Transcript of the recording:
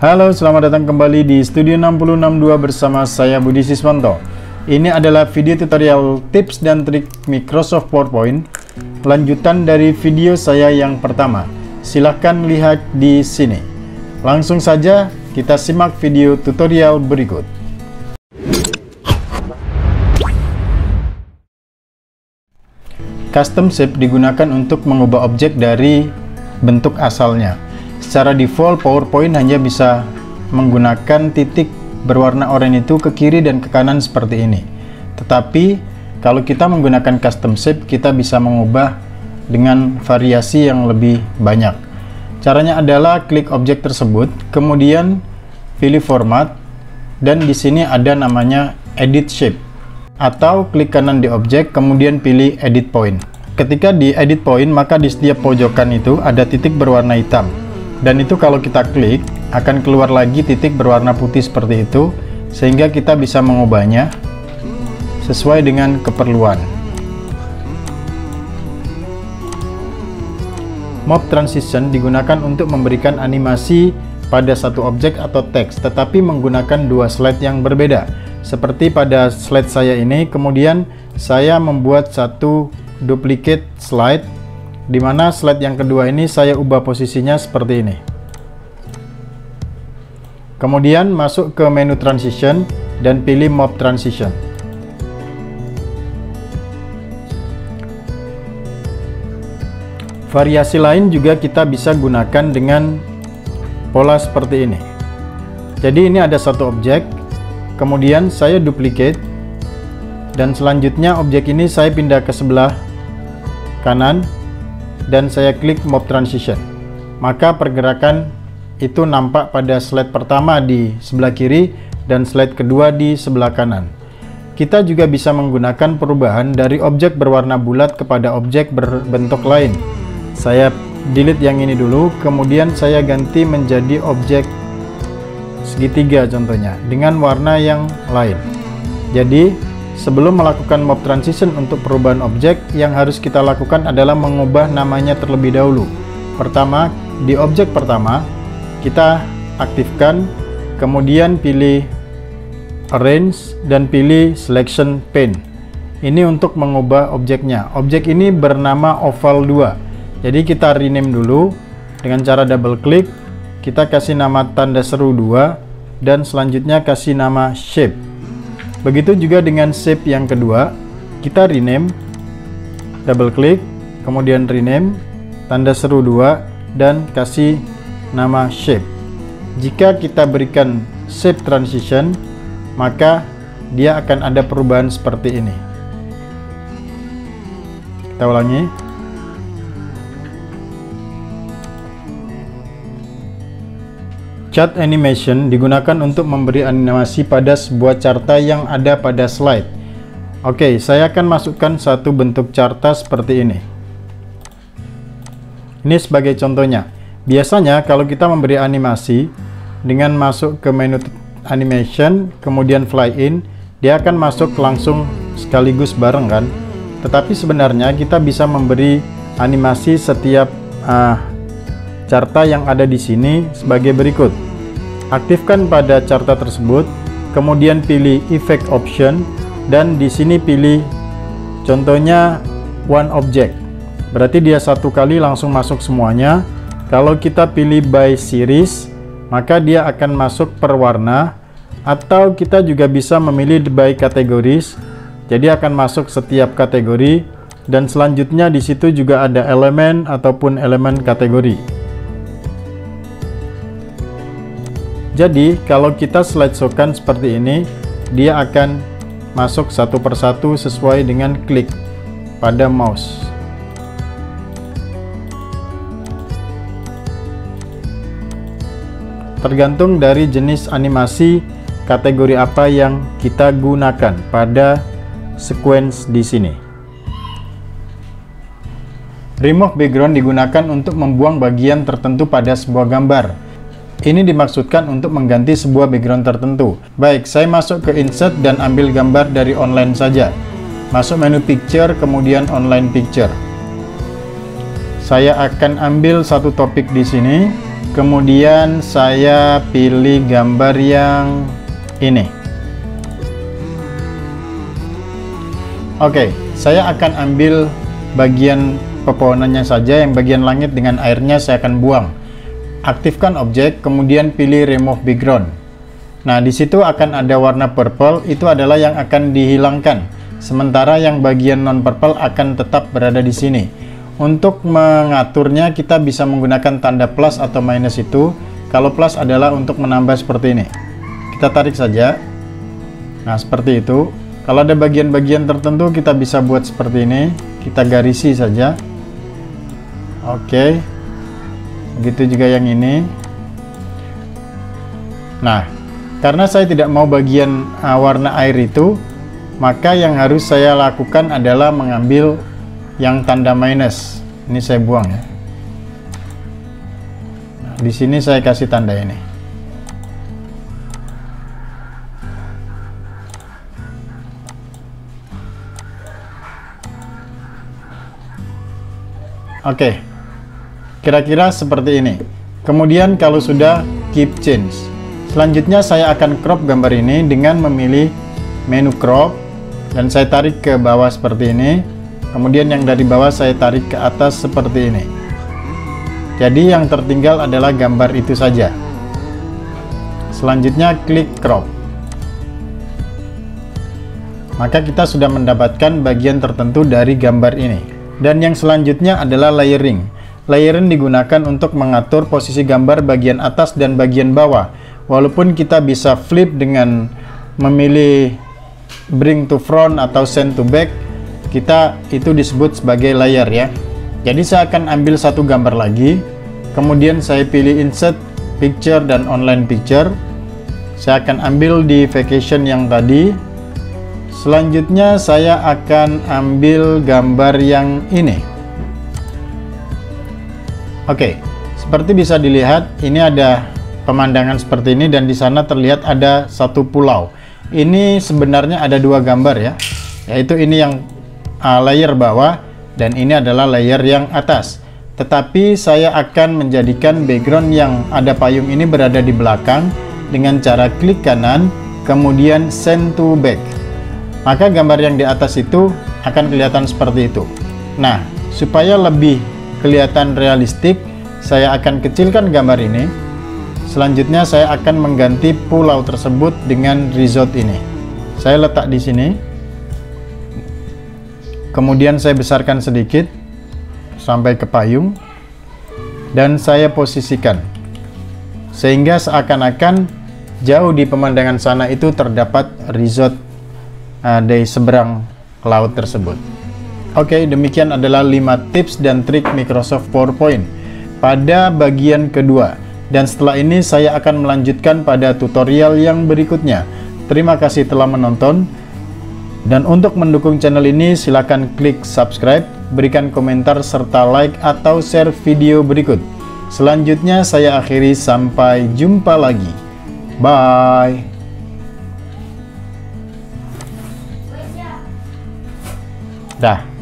Halo, selamat datang kembali di Studio 6062 bersama saya Budi Siswanto. Ini adalah video tutorial tips dan trik Microsoft PowerPoint, lanjutan dari video saya yang pertama. Silahkan lihat di sini. Langsung saja kita simak video tutorial berikut. Custom shape digunakan untuk mengubah objek dari bentuk asalnya. Secara default, PowerPoint hanya bisa menggunakan titik berwarna oranye itu ke kiri dan ke kanan seperti ini. Tetapi, kalau kita menggunakan custom shape, kita bisa mengubah dengan variasi yang lebih banyak. Caranya adalah klik objek tersebut, kemudian pilih format, dan di sini ada namanya edit shape. Atau klik kanan di objek, kemudian pilih edit point. Ketika di edit point, maka di setiap pojokan itu ada titik berwarna hitam. Dan itu kalau kita klik, akan keluar lagi titik berwarna putih seperti itu, sehingga kita bisa mengubahnya sesuai dengan keperluan. Mob transition digunakan untuk memberikan animasi pada satu objek atau teks, tetapi menggunakan dua slide yang berbeda. Seperti pada slide saya ini, kemudian saya membuat satu duplicate slide, di mana slide yang kedua ini saya ubah posisinya seperti ini. Kemudian masuk ke menu transition dan pilih mob transition. Variasi lain juga kita bisa gunakan dengan pola seperti ini. Jadi ini ada satu objek, kemudian saya duplicate, dan selanjutnya objek ini saya pindah ke sebelah kanan, dan saya klik mob transition. Maka pergerakan itu nampak pada slide pertama di sebelah kiri dan slide kedua di sebelah kanan. Kita juga bisa menggunakan perubahan dari objek berwarna bulat kepada objek berbentuk lain. Saya delete yang ini dulu, kemudian saya ganti menjadi objek segitiga contohnya dengan warna yang lain. Jadi sebelum melakukan mob transition untuk perubahan objek, yang harus kita lakukan adalah mengubah namanya terlebih dahulu. Pertama, di objek pertama kita aktifkan, kemudian pilih arrange dan pilih selection pane. Ini untuk mengubah objeknya. Objek ini bernama oval 2. Jadi kita rename dulu dengan cara double klik, kita kasih nama tanda seru 2, dan selanjutnya kasih nama shape. Begitu juga dengan shape yang kedua, kita rename, double klik, kemudian rename, tanda seru 2, dan kasih nama shape. Jika kita berikan shape transition, maka dia akan ada perubahan seperti ini. Kita ulangi. Chart animation digunakan untuk memberi animasi pada sebuah carta yang ada pada slide. Oke, saya akan masukkan satu bentuk carta seperti ini. Ini sebagai contohnya. Biasanya kalau kita memberi animasi dengan masuk ke menu animation, kemudian fly in, dia akan masuk langsung sekaligus bareng kan. Tetapi sebenarnya kita bisa memberi animasi setiap carta yang ada di sini sebagai berikut. Aktifkan pada carta tersebut, kemudian pilih effect option, dan di sini pilih contohnya one object. Berarti dia satu kali langsung masuk semuanya. Kalau kita pilih by series, maka dia akan masuk per warna, atau kita juga bisa memilih by categories. Jadi akan masuk setiap kategori, dan selanjutnya di situ juga ada elemen ataupun elemen kategori. Jadi kalau kita slideshow-kan seperti ini, dia akan masuk satu persatu sesuai dengan klik pada mouse. Tergantung dari jenis animasi kategori apa yang kita gunakan pada sequence di sini. Remove background digunakan untuk membuang bagian tertentu pada sebuah gambar. Ini dimaksudkan untuk mengganti sebuah background tertentu. Baik, saya masuk ke insert dan ambil gambar dari online saja. Masuk menu picture, kemudian online picture. Saya akan ambil satu topik di sini. kemudian saya pilih gambar yang ini. Oke, saya akan ambil bagian pepohonannya saja, yang bagian langit dengan airnya saya akan buang. Aktifkan objek, kemudian pilih remove background. Nah, di situ akan ada warna purple, itu adalah yang akan dihilangkan. Sementara yang bagian non purple akan tetap berada di sini. Untuk mengaturnya kita bisa menggunakan tanda plus atau minus itu. Kalau plus adalah untuk menambah seperti ini. Kita tarik saja. Nah, seperti itu. Kalau ada bagian-bagian tertentu kita bisa buat seperti ini, kita garisi saja. Oke. Begitu juga yang ini. Nah, karena saya tidak mau bagian warna air itu, maka yang harus saya lakukan adalah mengambil yang tanda minus. Ini saya buang ya. Nah, di sini saya kasih tanda ini. Oke, kira-kira seperti ini. Kemudian kalau sudah, keep change. Selanjutnya saya akan crop gambar ini dengan memilih menu crop, dan saya tarik ke bawah seperti ini. Kemudian yang dari bawah saya tarik ke atas seperti ini. Jadi yang tertinggal adalah gambar itu saja. Selanjutnya klik crop. Maka kita sudah mendapatkan bagian tertentu dari gambar ini. Dan yang selanjutnya adalah layering. Layering digunakan untuk mengatur posisi gambar bagian atas dan bagian bawah. Walaupun kita bisa flip dengan memilih bring to front atau send to back, kita itu disebut sebagai layer ya. Jadi saya akan ambil satu gambar lagi, kemudian saya pilih insert picture dan online picture. Saya akan ambil di vacation yang tadi. Selanjutnya saya akan ambil gambar yang ini. Oke, seperti bisa dilihat ini ada pemandangan seperti ini, dan di sana terlihat ada satu pulau. Ini sebenarnya ada dua gambar ya, yaitu ini yang layer bawah dan ini adalah layer yang atas. Tetapi saya akan menjadikan background yang ada payung ini berada di belakang dengan cara klik kanan, kemudian send to back. Maka gambar yang di atas itu akan kelihatan seperti itu. Nah, supaya lebih kelihatan realistik, saya akan kecilkan gambar ini. Selanjutnya saya akan mengganti pulau tersebut dengan resort ini. Saya letak di sini. Kemudian saya besarkan sedikit sampai ke payung. Dan saya posisikan. Sehingga seakan-akan jauh di pemandangan sana itu terdapat resort di seberang laut tersebut. Oke, demikian adalah 5 tips dan trik Microsoft PowerPoint pada bagian kedua. Dan setelah ini saya akan melanjutkan pada tutorial yang berikutnya. Terima kasih telah menonton. Dan untuk mendukung channel ini silakan klik subscribe, berikan komentar serta like atau share video berikut. Selanjutnya saya akhiri, sampai jumpa lagi. Bye. Dah.